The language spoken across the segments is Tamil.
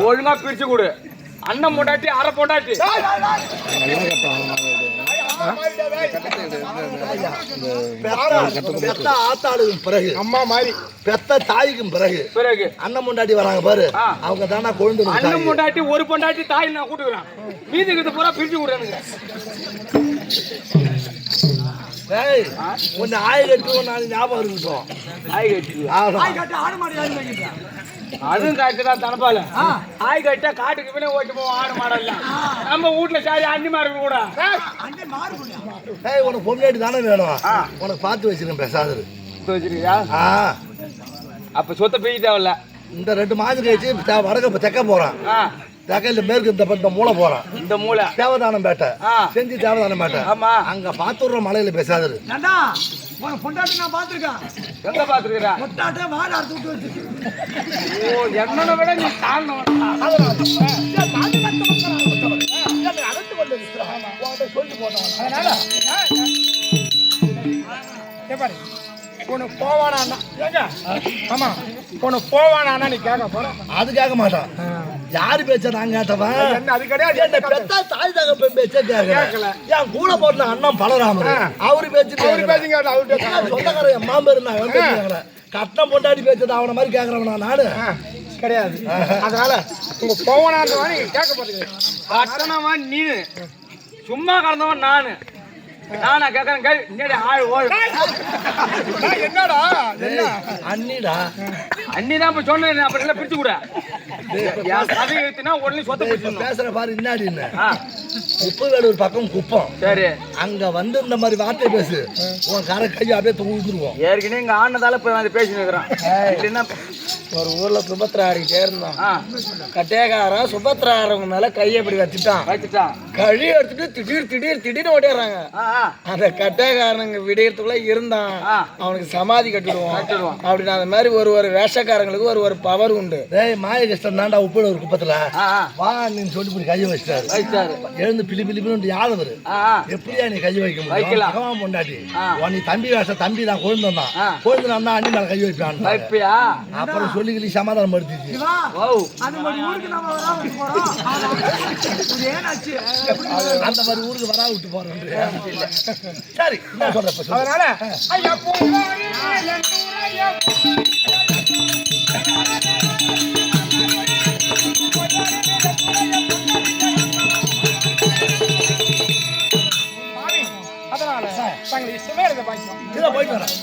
ஒழுங்கா பிரிச்சு கொடு. அண்ணன் பொண்டாட்டி அரை பொண்டாட்டி. பிறகு அம்மா மாதிரி பெத்த தாய்க்கும் பிறகு அண்ணன் பொண்டாட்டி வராங்க பாரு, அவங்க தானா கொழுந்து. அண்ணன் பொண்டாட்டி ஒரு பொண்டாட்டி தாய் நான் கூட்டுக்கிறேன், மீதி கிட்ட பூரா பிரிச்சு கொடுறானுங்க. ஒன்னு ஆய் கட்டு ஒன்னு ஞாபகம் இருக்கட்டும். ஆய் கட்டு ஆடு மாடு அதுவும் காட்டு தான் தனப்பால. ஆய் கட்டா காட்டுக்கு பின்னே ஓட்டு போவோம் ஆடு மாடெல்லாம். நம்ம வீட்டுல சாரி அண்ணி மாடு கூட உனக்கு பொம்னாடி தானே வேணும், உனக்கு பார்த்து வச்சிருக்கேன் பேசாது வச்சிருக்கியா? அப்ப சொத்தை பெய்ய தேவையில்ல. இந்த 2 மாதம் கழிச்சு வடக்க தெக்க போறான், தெக்கையில மேற்கு இந்த மூளை போறான். இந்த மூளை தேவதானம் பேட்டை செஞ்சு தேவதானம் பேட்டை. ஆமா, அங்க பாத்துடுற மலையில பேசாது. பொண்டாட்டி நான் பாத்துருக்கேன். எங்க பாத்துருக்கா? பொட்டாட்டே வாழ அறுத்து விட்டு வச்சு. ஓ, என்னோட விட நீ தாழ்ந்தவன். சொல்லி போட்டோம். அதனால உனக்கு போவானா? ஆமா, உனக்கு போவானா நீ கேட்க போற? அது கேட்க மாட்டான். யாரு பேச்ச நான் கேட்டவன்? அது கிடையாது. தாய் தகப்ப பேச்ச கேட்கல. என் கூட போட்ட அண்ணன் பலராம அவரு பேச்சு சொந்தக்கார என் மாம்பேரு கட்டம் பொண்டாடி பேச்சது அவனை மாதிரி கேட்கறவனா நானு கிடையாது. அதனால உங்க போவனான்றவா நீ கேட்க போறீங்க. கட்டணவா நீ, சும்மா கறந்தவன் நானு. நானா கேட்கறேன். என்னடா அண்ணிடா அண்ணிதான் இப்ப சொன்னேன். அப்படி எல்லாம் பிரிச்சு கூட கதை எழுத்துனா உடனே சொத்தை பிரிச்சு பேசுற பாரு. இன்னாடி உப்பு வேலை ஒரு பக்கம் குப்பம். சரி, அங்க வந்து இந்த மாதிரி வார்த்தை பேசு, உன் கரை கையை அப்படியே தூக்கிடுவோம். ஏற்கனவே இங்க ஆனதால போய் வந்து பேசினுக்கிறேன். ஒரு ஊர்ல சுபத்ரா ஆடிக்கிட்டே இருந்தோம். கட்டையக்காரன் சுபத்ரா ஆடுறவங்க மேல கையை இப்படி வச்சுட்டான். கழி எடுத்துட்டு திடீர்னு ஓடிடுறாங்க. அந்த கட்டையக்காரனுங்க விடியறதுக்குள்ள இருந்தான், அவனுக்கு சமாதி கட்டிடுவோம். அப்படின்னு அந்த மாதிரி ஒரு வேஷக்காரங்களுக்கு ஒரு பவர் உண்டு. மாய கஷ்டம் தாண்டா உப்பு ஒரு குப்பத்துல வா நீ சொல்லி இப்படி கையை வச்சிட்டாரு. எழுந்து பிளி பிலிப்பின்னு யாதவர் எப்படியா நீ கையை வைக்க முடியும்? பொண்டாட்டி நீ தம்பி வேஷம், தம்பி தான் கொழுந்து தான் கொழுந்து நான் அண்ணி மேல கை வைப்பான். அப்புறம் சொல்லி சமாதானம் படுத்திச்சு. அந்த மாதிரி ஊருக்கு வரா விட்டு போறேன். சரி, நான் சொல்றேன். அதனால தங்களை இஷ்டமே இருந்த பாய்ச்சோம். போயிட்டு வரேன்.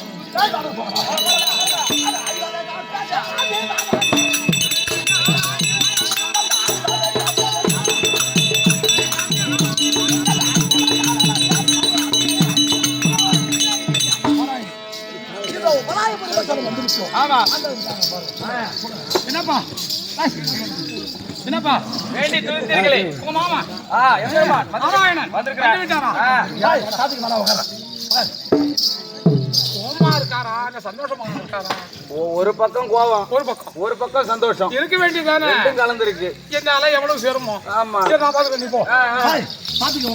என்னப்பா வேண்டி துணித்தீர்களே உங்க மாமா ஒரு பக்கம் கோவம், ஒரு பக்கம் சந்தோஷம் இருக்க வேண்டியதானே. கலந்துருக்கு. என்னால எவ்வளவு சேருமோ. ஆமா, நான் பாத்துக்க. நீ போ பாத்துக்க.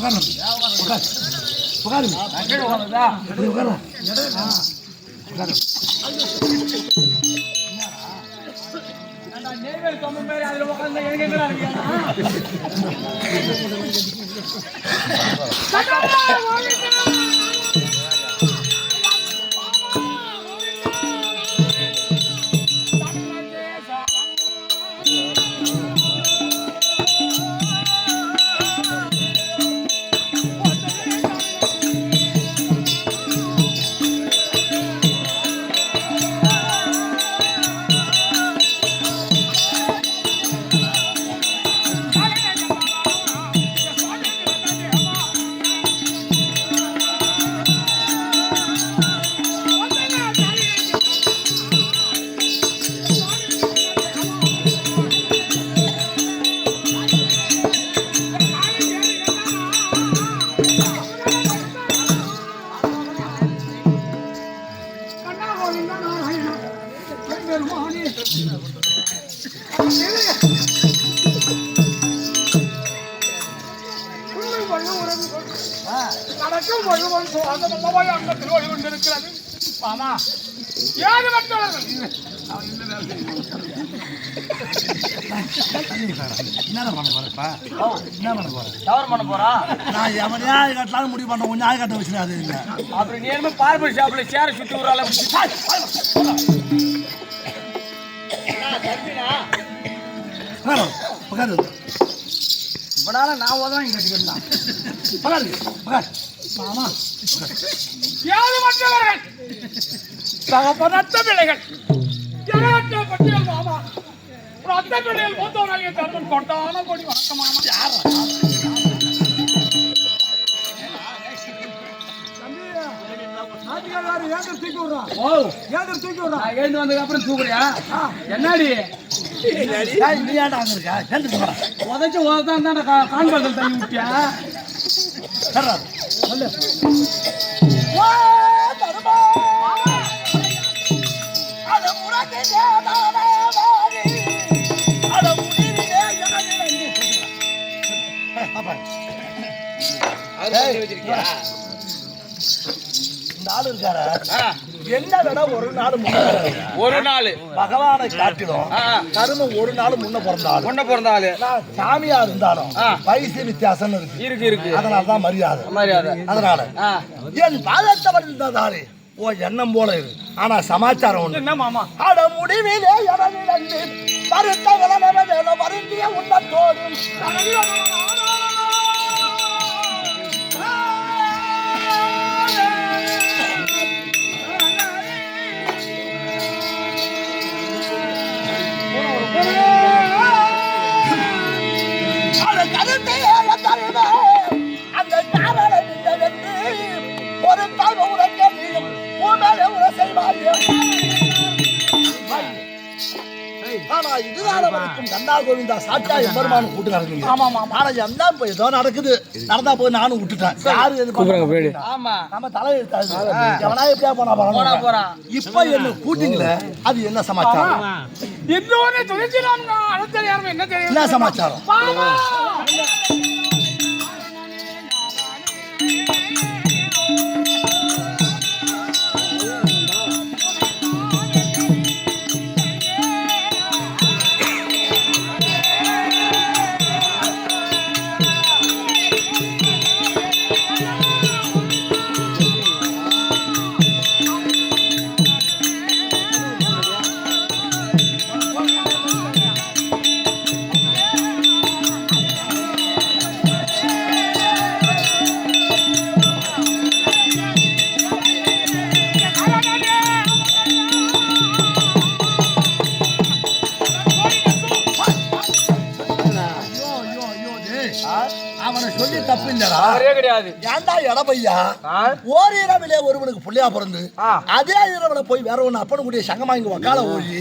நடக்கும் வள்ளுவன் அந்த அங்கத்தில் ஓடி கொண்டிருக்கிறது. மாமா ஏது மற்றவர்கள் என்ன பண்ண போறப்பா? என்ன பண்ண போற? தவறு பண்ண போறா? நான் எவனையா கட்டலாம்னு முடிவு பண்ண கொஞ்சம் ஆய் கட்ட வச்சுனா அது இல்லை. அப்புறம் நீ என்ன பார்பர் ஷாப்ல சேர சுத்தி விடுறால பகாது இப்பனால நான் உதவாங்க கட்டிக்கிறேன். பகாது பகாது மாமா யாரு மற்றவர்கள் தகப்பனற்ற பிள்ளைகள் ஜனகற்ற பட்டியல் மாமா ஒரு அத்தை பிள்ளைகள் மூத்தவராகிய தருமன் கொண்டான கொடி வணக்கம் மாமா. யாரா எழுந்து வந்ததுக்கு அப்புறம் தூக்குறியா? என்னடி நீ ஏன்டா அங்க இருக்கா? சேர்ந்துட்டு போறா. உதச்சு உததான் தான் காண்பதல் தண்ணி விட்டியா? சொல்லு. இந்த ஆளு இருக்கார என்ன வேணா ஒரு நாள் பகவானை காட்டிடும் கருமம் ஒரு நாள் முன்ன பிறந்தாலும் சாமியா இருந்தாலும் வயசு வித்தியாசம் இருக்கு அதனாலதான் மரியாதை அதனால என் பாதத்தவன் இருந்ததாரு ஓ எண்ணம் போல இருக்கு ஆனா சமாச்சாரம் ஒண்ணு என்ன மாமா? அட முடிவிலே எவனிடந்து வருத்த விளவ வருந்திய உன்னத்தோடும் அந்த காரணம் இல்லையென்று ஒரு தாய் உனக்கையும் உண்மையிலே உன செய்வார்கள். ஆனா இதுதான் வரைக்கும் கண்ணா கோவிந்தா சாட்சியா எம்பெருமானு கூட்டு நடக்குது. ஆனா என்ன இப்ப ஏதோ நடக்குது நடந்தா போய் நானும் விட்டுட்டேன். யாரு எது நம்ம தலை எடுத்தாது எவனா எப்படியா போனா இப்ப என்ன கூட்டிங்கள அது என்ன சமாச்சாரம்? என்ன சமாச்சாரம்? அவனை சொல்லி தப்பு இல்லடா கிடையாது. ஏன்டா எடப்பையா ஓரிரவிலே ஒருவனுக்கு புள்ளையா பிறந்து அதே இரவுல போய் வேற ஒண்ணு அப்பனு கூடிய சங்கமா இங்க வக்கால ஓடி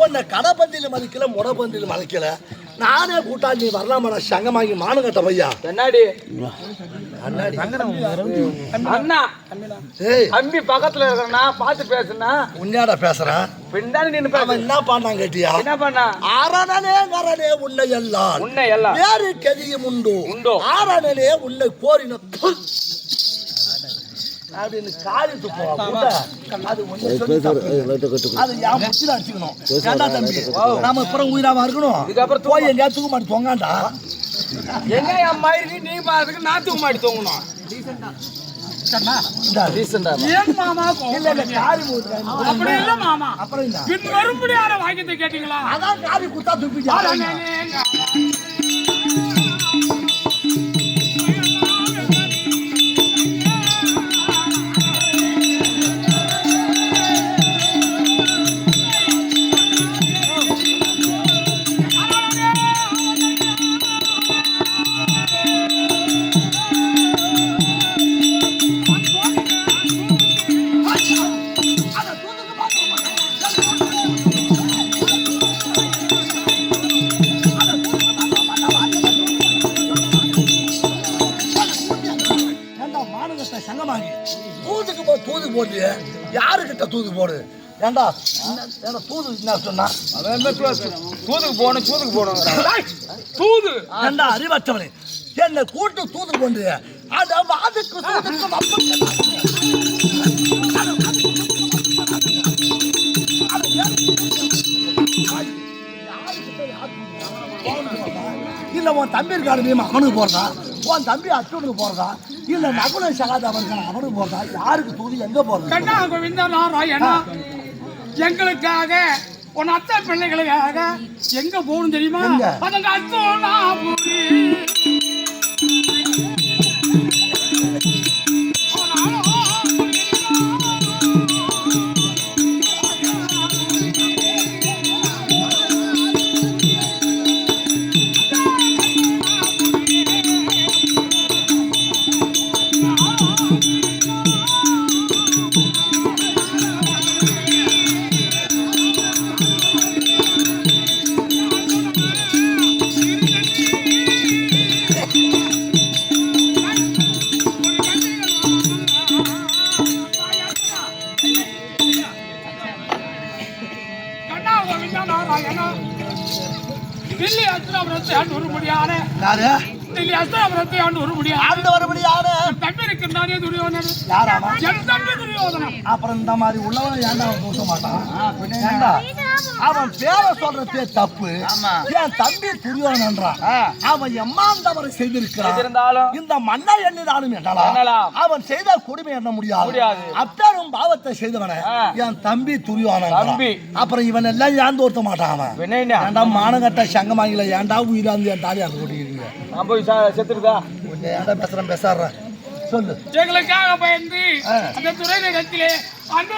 உன்னை கடைப்பந்தியில மதிக்கல முடப்பந்தியில மதிக்கல நானே கூட்டா நீ வரலாமா சங்கமாங்கி மானு கட்ட பையா என்னாடி அண்ணா தம்பி பக்கத்துல இருக்கா பாத்து பேசுனா உன்னையாடா பேசுறேன் பின்னாடி நின்னு அவன் என்ன பண்ணான் கேட்டியா? என்ன பண்ணா? ஆரணனே கரணே உன்னை எல்லாம் உன்னை எல்லாம் வேறு கதியும் உண்டோ ஆரணனே உன்னை கோரின அப்படின்னு காரியத்து போவா அது அது என் முச்சில அடிச்சுக்கணும். ஏண்டா தம்பி நாம அப்புறம் உயிராம இருக்கணும். இதுக்கப்புறம் போய் எங்கேயா தூக்க மாட்டி தொங்காண்டா எங்க என் மயிருக்கு நீ பாத்துக்கு நான் தூக்க மாட்டி தொங்கணும். அப்படி இல்ல மாமா. பின் வரும்படியான வாக்கியத்தை கேட்டீங்களா? அதான் காரி குத்தா துப்பிட்டு தூது போட்டு யாருக்கிட்ட தூது போடு? ஏண்டா தூது என்ன சொன்னா? தூதுக்கு போகணும் தூது ஏண்டா அறிவற்றவனே என்ன கூட்டு தூது கொண்டு அத வாதுக்கு அவனுக்கு போறதா இல்ல உன் தம்பி இருக்கான பீமா அவனுக்கு போறதா உன் தம்பி அச்சுனுக்கு போறதா இல்ல நகுல சகாதேவன் அவனுக்கு போறதா யாருக்கு தூதி எங்க போறது கண்ணா கோவிந்தா நாராயணா எங்களுக்காக உன் அத்தை பிள்ளைகளுக்காக எங்க போகணும் தெரியுமா அதுங்க அத்தோனா பூரி அப்புறம் இந்த மாதிரி உள்ளவன் ஏன்டா அவன் பூச மாட்டான் அவன் பேரை சொல்றதே தப்பு என் தம்பி துரியோதனன்றான் அவன் எம்மாந்தவரை செய்திருக்கிறான் இந்த மண்ணை எண்ணினாலும் எண்ணலாம் அவன் செய்த கொடுமை எண்ண முடியாது அப்பேரும் பாவத்தை செய்தவன என் தம்பி துரியோதனன் அப்புறம் இவன் எல்லாம் ஏன் தோர்த்த மாட்டான் அவன் ஏன்டா மானகட்ட சங்கமாங்கல ஏன்டா உயிராந்து என் தாலி அந்த ஓட்டிக்கிறீங்க செத்துருதா ஏன்டா பேசுறேன் பேசாடுற சொல்லு எங்களுக்காக பயந்து அந்த துறையிடத்திலே அன்று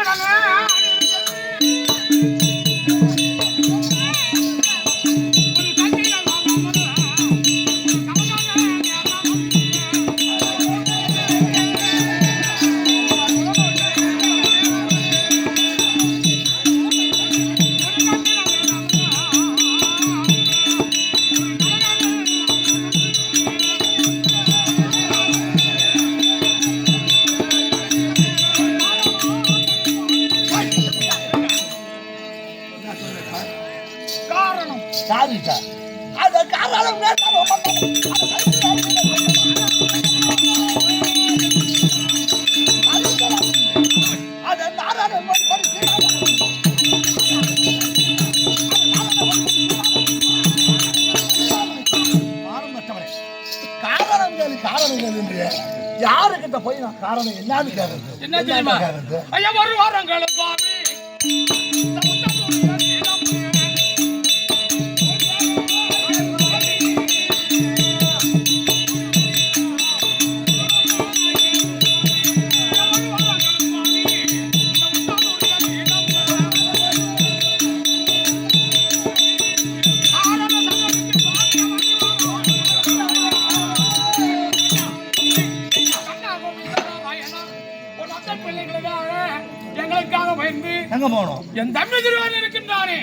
யாருக்கிட்ட போய் நான் காரணம் என்னன்னு கேட்கறது என்ன தெரியுமா ஐயா ஒரு வாரங்கள் சுவாமி எங்க போனோம் என் தம்பி துரியோதனன் இருக்கின்றானே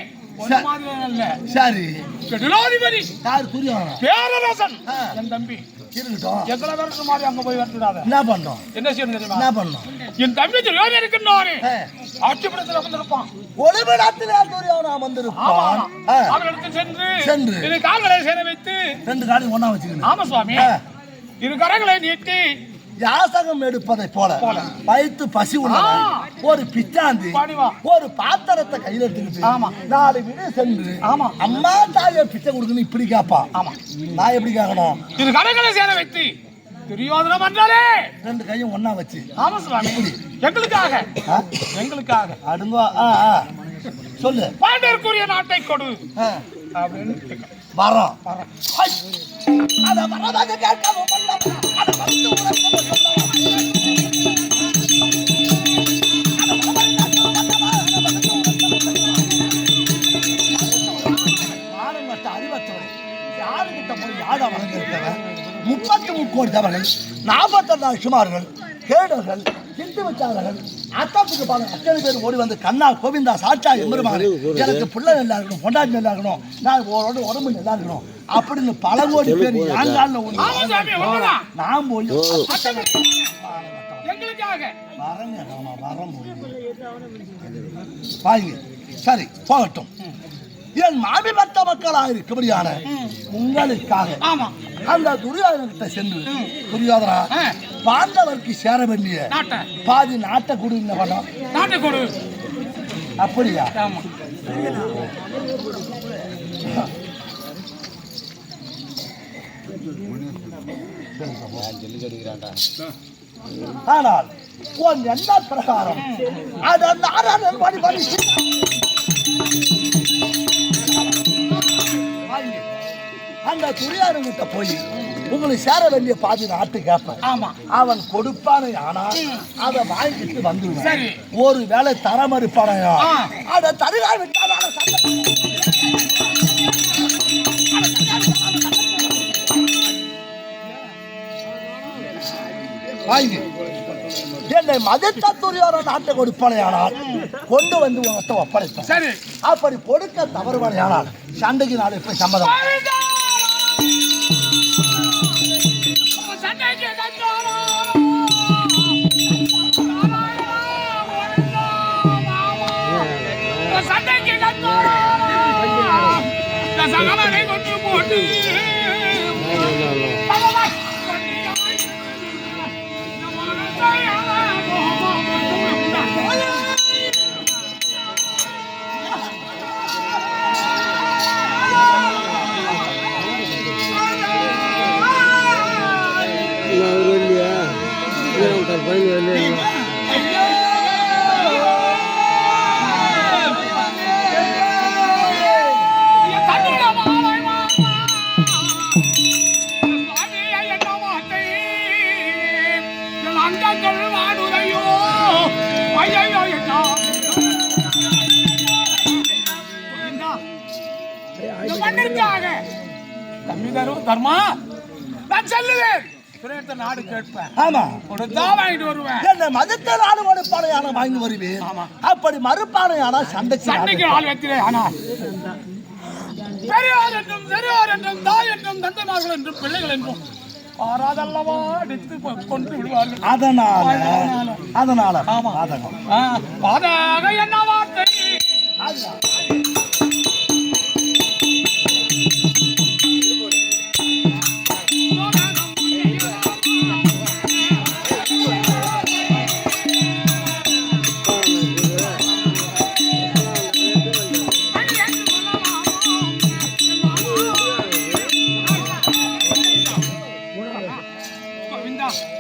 சரி கடலாதிபதி யார் துரியோதனன் பேரரசன் என் தம்பி இருக்கட்டும் எத்தனை பேருக்கு மாதிரி அங்க போய் வரக்கூடாது என்ன பண்ணோம் என்ன செய்யணும் தெரியுமா என்ன பண்ணோம் என் தம்பி துரியோதனன் இருக்கின்றானே ஆட்சிபுரத்தில் வந்திருப்பான் ஒளிபடத்திலே துரியோதனன் வந்திருப்பான் அவர்களுக்கு சென்று சென்று இரு கால்களை சேர வைத்து ரெண்டு காலையும் ஒண்ணா வச்சுக்கணும் ஆமா சுவாமி இரு கரங்களை நீட்டி யாசகம் எடுப்பதை போல வயிற்று பசி உள்ளவன் ஒரு பிச்சாந்தி ஒரு பாத்திரத்தை கையில எடுத்துக்கிட்டு 4 வீடு சென்று அம்மா தாயை பிச்சை கொடுக்கணும் இப்படி கேப்பா நான் எப்படி கேட்கணும் இது கடைகளை சேர வைத்து துரியோதனம் என்றாலே 2 கையும் ஒண்ணா வச்சு ஆமா சுவாமி எங்களுக்காக அடுங்கோ சொல்லு பாண்டியர்க்குரிய நாட்டை கொடு அப்படின்னு வரோம் அத வரதாக கேட்காம அத வந்து அறிவத்தவரை யாருக்கிட்ட போய் யாழ வழங்கியிருக்கிறவன் 33 கோடி தவர்கள் 44 சுமார்கள் கேடர்கள் சிந்து வச்சார்கள் அத்தாத்துக்கு பாருங்க அத்தனை பேர் ஓடி வந்து கண்ணா கோவிந்தா சாட்சா எம்பெருமானே எனக்கு பிள்ளை நல்லா இருக்கணும் பொண்டாட்டி நல்லா இருக்கணும் நான் உடம்பு நல்லா இருக்கணும் அப்படின்னு பல கோடி பேர் யாங்கால நான் போய் பாருங்க சரி போகட்டும் என் மாமி பத்த மக்களாக இருக்கும்படியான உங்களுக்காக அந்த துரியோதனத்தை சென்று துரியோதனா பாண்டவருக்கு சேர வேண்டிய பாதி நாட்டை கொடு நாட்டை கொடு அப்படியா ஆனால் உன் என்ன பிரகாரம் அது நாராயணன் வழிபடி அந்த துரியாரங்கிட்ட போய் உங்களுக்கு சேர வேண்டிய பாதி நாட்டு கேட்பேன். ஆமா, அவன் கொடுப்பானே ஆனா அதை வாங்கிட்டு வந்துடுவேன். ஒரு வேளை தர மறுப்பானையா அதை தருகா விட்டால் வாங்கி என்னை மதித்த துரியார நாட்டை கொடுப்பானையானால் கொண்டு வந்து உங்கள்கிட்ட ஒப்படைப்பேன். சரி, அப்படி கொடுக்க தவறுவானையானால் சண்டைக்கு நாள் இப்ப சம்மதம். தர்மா, நான் செல்லுவேன். நாடு கேட்பேன். ஆமா, வாங்கிட்டு வருவேன். என்ன மதத்தை நாடு மறுப்பானையான வாங்கி வருவேன். அப்படி மறுப்பானையான சண்டைக்கு ஆள் வைக்கிறேன். ஆனால் பெரியார் என்றும் பெரியார் என்றும் தாய் என்றும் தந்தைமார்கள் என்றும் பிள்ளைகள் என்றும் ஆறாதல்லவா அடித்து கொண்டு விடுவார்கள். அதனால பாதக என்ன வார்த்தை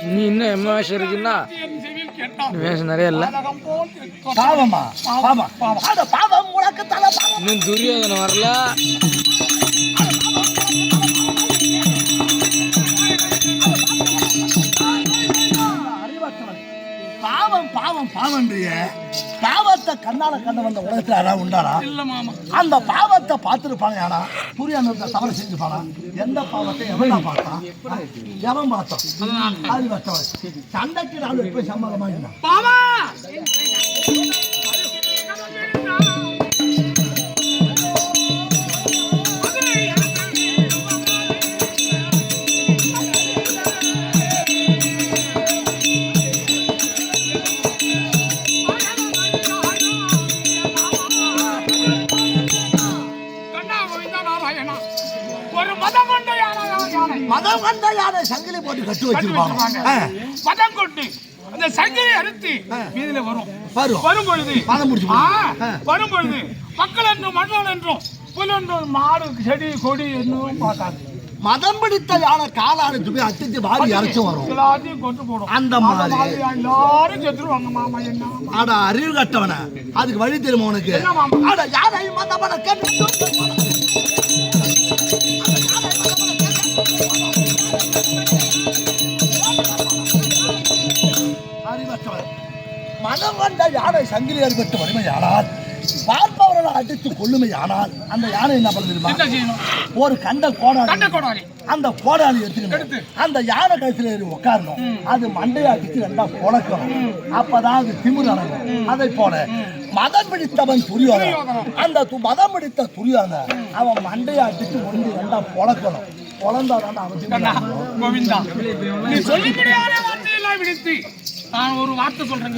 நீ இன்னும் எம்மாஷம் இருக்குன்னா வேஷம் நிறைய இல்ல. இன்னும் துரியோதனை வரல. பாவம் பாவம் பாவன்றிய பாவத்தை கண்ணால கண்ண வந்த உலகத்துல யாராவது உண்டானா? அந்த பாவத்தை பார்த்துருப்பானே. ஆனா துரியோதனத்தை தவறு செஞ்சுப்பானா? எந்த பாவத்தை எவனா பார்த்தான்? எவன் பார்த்தான்? அது வச்சவன் சண்டைக்கு நாள் எப்ப சம்மதமா இருந்தான். மதம் கொண்ட யானை சங்கிலி போட்டு கட்டி வச்சிருப்பாங்க. மதம் கொண்டு அந்த சங்கிலி அறுத்து வீதியில வரும். வரும்பொழுது வரும்பொழுது மக்கள் என்றும் மன்னன் என்றும் புல் என்றும் மாடு செடி கொடி என்னும் பார்த்தாங்க. மதம் பிடித்த யானை காலாடு துபி அடிச்சு வாரி அரைச்சு வரும். எல்லாத்தையும் கொண்டு போடும். அந்த மாதிரி எல்லாரும் செத்துருவாங்க. மாமா என்ன ஆட அறிவு கட்டவன அதுக்கு வழி தெரியுமா உனக்கு? ஆட யானை மதமன கேட்டு மனம் கொண்ட யானை சங்கிலி ஏற்பட்டு வலிமையானால் பார்ப்பவர்களை அடித்து கொள்ளுமையானால் அந்த யானை என்ன பண்ணுது? ஒரு கண்ட கோடாலி அந்த கோடாலி எடுத்துக்கணும். அந்த யானை கழுத்துல ஏறி உட்காரணும். அது மண்டையை அடித்து ரெண்டா புழக்கணும். அப்பதான் அது திமிரு அடங்கும். அதை போல மதம் பிடித்தவன் துரியோதனன். அந்த மதம் பிடித்த துரியோதனன் அவன் மண்டையை அடித்து ஒன்று ரெண்டா புழக்கணும். குழந்தான் அவன் விடுத்து நான் ஒரு வார்த்தை சொல்றேன்.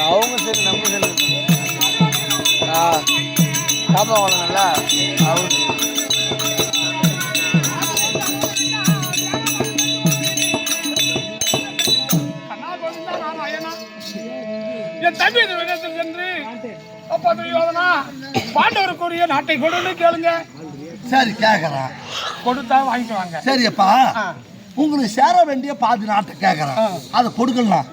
அவங்க சரி நம்ம சரி சாப்பிடுவாங்க நல்லா. தம்பி இந்த விதத்தில் சென்று அப்பா துரியோதனா பாண்டவருக்குரிய நாட்டை கொடுன்னு கேளுங்க. சரி கேக்குறேன், கொடுத்தா வாங்கிக்குவாங்க. சரியப்பா. உங்களுக்கு சேர வேண்டிய பாதி நாட்டை கேக்குறேன், அதை கொடுக்கலாம்.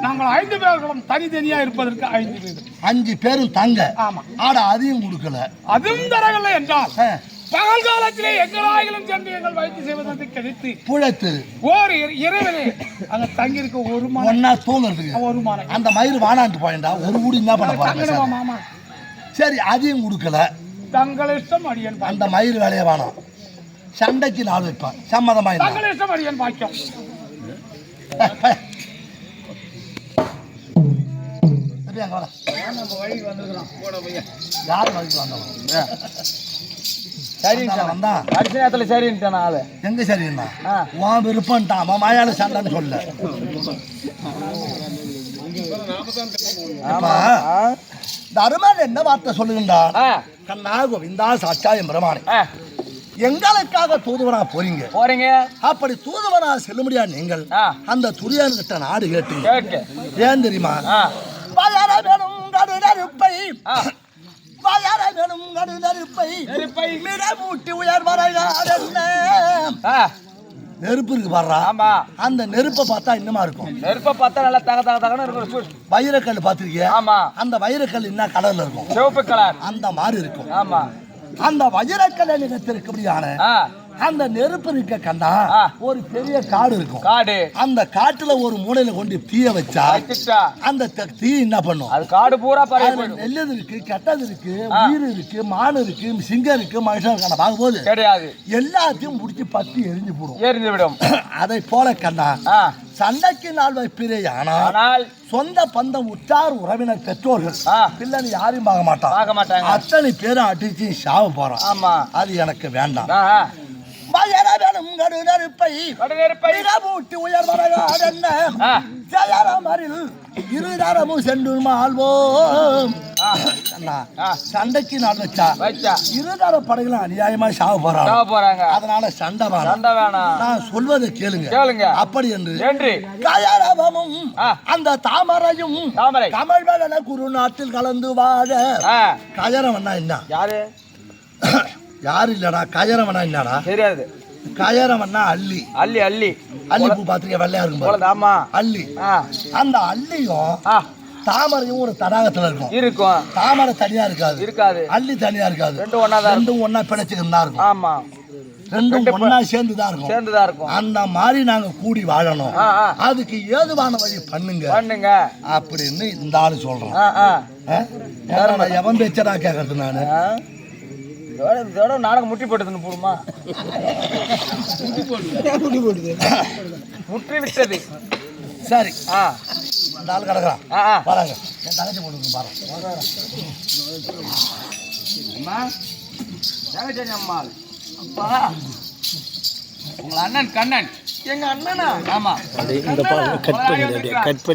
நாங்கள் 5 பேர்களும் தனித்தனியா இருப்பதற்கு 5 பேர், 5 பேரும் தங்க. ஆமா. ஆனா அதையும் கொடுக்கல, அதுவும் தரவில்லை என்றால் பகல் காலத்திலே எங்களாயிலும் சென்று எங்கள் வைத்து செய்வதற்கு கிடைத்து புழைத்து ஓர் இரவிலே அங்க தங்கி இருக்க ஒரு ஒன்னா தூங்குறதுக்கு ஒரு மாலை அந்த மயிறு வானான்ட்டு போயிண்டா ஒரு ஊடி என்ன பண்ண போறாங்க. மாமா சரி அதையும் கொடுக்கல, தங்கள் இஷ்டம் அடியன். அந்த மயிறு வேலையை வேணாம், சண்டைக்கு நாள் வைப்பான். சம்மதமா தங்கள் இஷ்டம் அடியன் பாக்கியம். நம்ம வழிக்கு வந்துக்கிறோம். யார் வழிக்கு வந்தோம்? சரி வந்தா கடைசி நேரத்துல சரின்ட்டான் ஆளு. எங்க சரிண்ணா உன் விருப்பம்ட்டான், அவன் மாயால சண்டைன்னு சொல்ல. தருமன் என்ன வார்த்தை சொல்லுகின்றான்? கண்ணா கோவிந்தா சாட்சாயம் பிரமாணி, எங்களுக்காக தூதுவனா போறீங்க. அப்படி தூதுவனா செல்ல முடியாது. நீங்கள் அந்த துரியான் கிட்ட நாடு கேட்டீங்க. ஏன் தெரியுமா? வேணும் நெருப்பை, வேணும் நெருப்பை மிக மூட்டி உயர் நெருப்பு இருக்கு பாடுறா. அந்த நெருப்பை பார்த்தா இன்னமா இருக்கும். நெருப்பை பார்த்தா நல்லா தக தக தகன்னு இருக்கும். வைரக்கல் பாத்திருக்கியா? ஆமா. அந்த வைரக்கல் என்ன கலர்ல இருக்கும்? சிவப்பு கலர். அந்த மாதிரி இருக்கும். ஆமா. அந்த வைரக்கல் நிகழ்த்திருக்கபடியான அந்த நெருப்பு இருக்க கண்ணா ஒரு பெரிய காடு இருக்கும். காடு. அந்த காட்டுல ஒரு மூலையில கொண்டு தீய வச்சா அந்த தீ என்ன பண்ணும்? அது காடு பூரா பரவி. நெல்லது இருக்கு, கெட்டது இருக்கு, உயிர் இருக்கு, மான் இருக்கு, சிங்கம் இருக்கு, மனுஷன் இருக்கான பார்க்கும்போது கிடையாது. எல்லாத்தையும் முடிச்சு பத்தி எரிஞ்சு போடும், எரிஞ்சு விடும். அதை போல கண்ணா சண்டைக்கு நாள் வைப்பிரே. ஆனால் சொந்த பந்தம் உற்றார் உறவினர் பெற்றோர்கள் பிள்ளை யாரையும் பார்க்க மாட்டாங்க. அத்தனை பேரும் அடிச்சு சாவ போறோம். ஆமா. அது எனக்கு வேண்டாம். இருதாரமும் சென்று மாள்வோம். சண்டைக்கு நாள் வச்சா இருதார படைகளும் அநியாயமா சாவ போறாங்க. அதனால சண்டை வேணாம். நான் சொல்வதை கேளுங்க. அப்படி என்று கயரவமும் அந்த தாமரையும் கமல் வேலன குரு நாட்டில் கலந்து வாழ. கயரவன்னா என்ன? யாரு இல்லடா, கயரவனா என்னடா தெரியாது. கயரவன்னா அள்ளி பூ பாத்திரிக்க வெள்ளையா இருக்கும். அள்ளி. அந்த அள்ளியும் தாமரையும் ஒரு தடாகத்துல இருக்கும். தாமரை தனியா இருக்காது, அள்ளி தனியா இருக்காது. ரெண்டும் ஒன்னா பிணைச்சுக்கிட்டு தான் இருக்கும். ரெண்டும் ஒன்னா சேர்ந்துதான் இருக்கும். அந்த மாதிரி நாங்க கூடி வாழணும். அதுக்கு ஏதுவான வழி பண்ணுங்க அப்படின்னு இந்த ஆளு சொல்றோம். எவன் பேச்சடா கேக்குறது? நானு நாடகம் முட்டி போட்டதுன்னு போடுமா? முற்றி விட்டது. சரி, அந்த ஆள் கிடக்குறான் பாருங்க. என் தங்கச்சி போட்டு பாருங்க. அம்மா அப்பா உங்க அண்ணன் கண்ணன் எங்க அண்ணனா? ஆமா. கட் பண்ணி